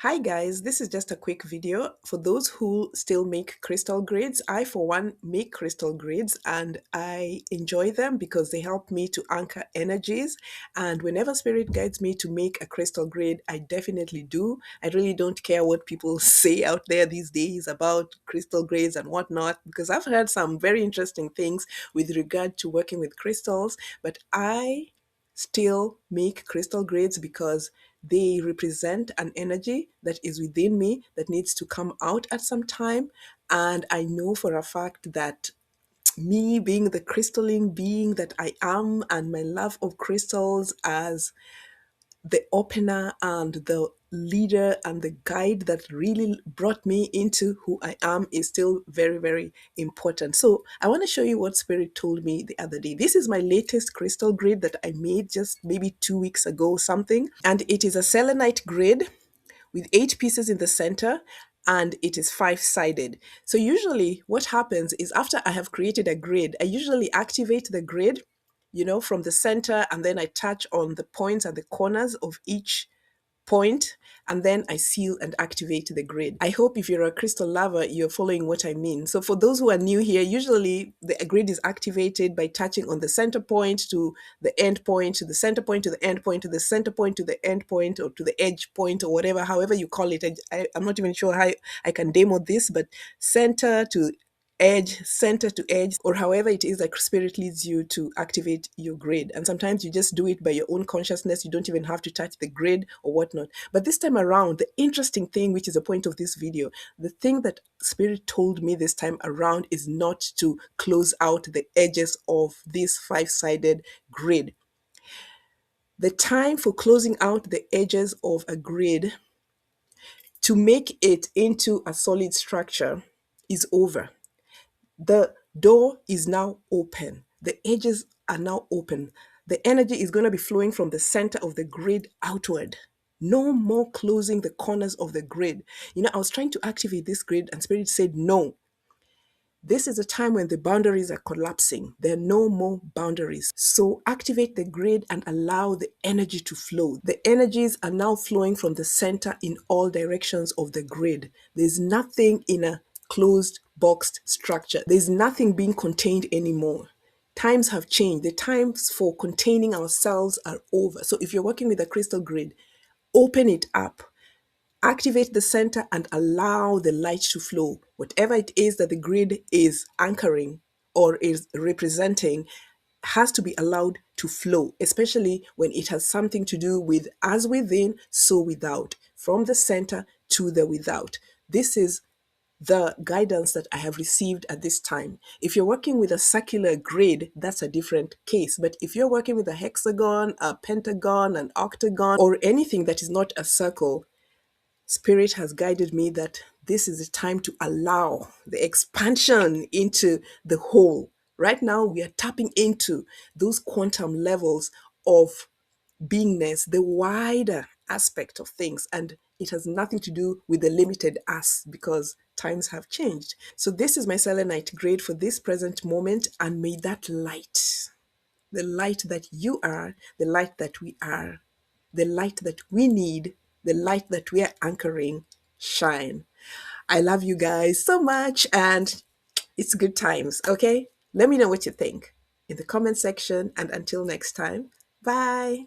Hi guys, this is just a quick video for those who still make crystal grids. I, for one, make crystal grids and I enjoy them because they help me to anchor energies. And whenever spirit guides me to make a crystal grid, I definitely do. I really don't care what people say out there these days about crystal grids and whatnot, because I've heard some very interesting things with regard to working with crystals, but I still make crystal grids because they represent an energy that is within me that needs to come out at some time. And I know for a fact that me being the crystalline being that I am, and my love of crystals as the opener and the leader and the guide that really brought me into who I am, is still very, very important. So I want to show you what Spirit told me the other day. This is my latest crystal grid that I made just maybe 2 weeks ago, something. And it is a selenite grid with 8 pieces in the center, and it is five-sided. So usually what happens is, after I have created a grid, I usually activate the grid, from the center, and then I touch on the points and the corners of each point, and then I seal and activate the grid. I hope if you're a crystal lover, you're following what I mean. So for those who are new here, usually the grid is activated by touching on the center point to the end point, to the center point, to the end point, to the center point, to the end point, or to the edge point, or whatever, however you call it. I'm not even sure how I can demo this, but center to edge, center to edge, or however it is that spirit leads you to activate your grid. And sometimes you just do it by your own consciousness. You don't even have to touch the grid or whatnot. But this time around, the interesting thing, which is the point of this video, the thing that spirit told me this time around is not to close out the edges of this five-sided grid. The time for closing out the edges of a grid to make it into a solid structure is over. The door is now open. The edges are now open. The energy is going to be flowing from the center of the grid outward. No more closing the corners of the grid. I was trying to activate this grid and Spirit said, no. This is a time when the boundaries are collapsing. There are no more boundaries. So activate the grid and allow the energy to flow. The energies are now flowing from the center in all directions of the grid. There's nothing in a closed, boxed structure. There's nothing being contained anymore. Times have changed. The times for containing ourselves are over. So if you're working with a crystal grid, open it up. Activate the center and allow the light to flow. Whatever it is that the grid is anchoring or is representing has to be allowed to flow, especially when it has something to do with as within, so without, from the center to the without. This is the guidance that I have received at this time. If you're working with a circular grid, that's a different case. But if you're working with a hexagon, a pentagon, an octagon, or anything that is not a circle, Spirit has guided me that this is the time to allow the expansion into the whole. Right now, we are tapping into those quantum levels of beingness, the wider aspect of things. And it has nothing to do with the limited us because times have changed. So, this is my selenite grade for this present moment. And may that light, the light that you are, the light that we are, the light that we need, the light that we are anchoring, shine. I love you guys so much, and it's good times, okay? Let me know what you think in the comment section, and until next time, bye.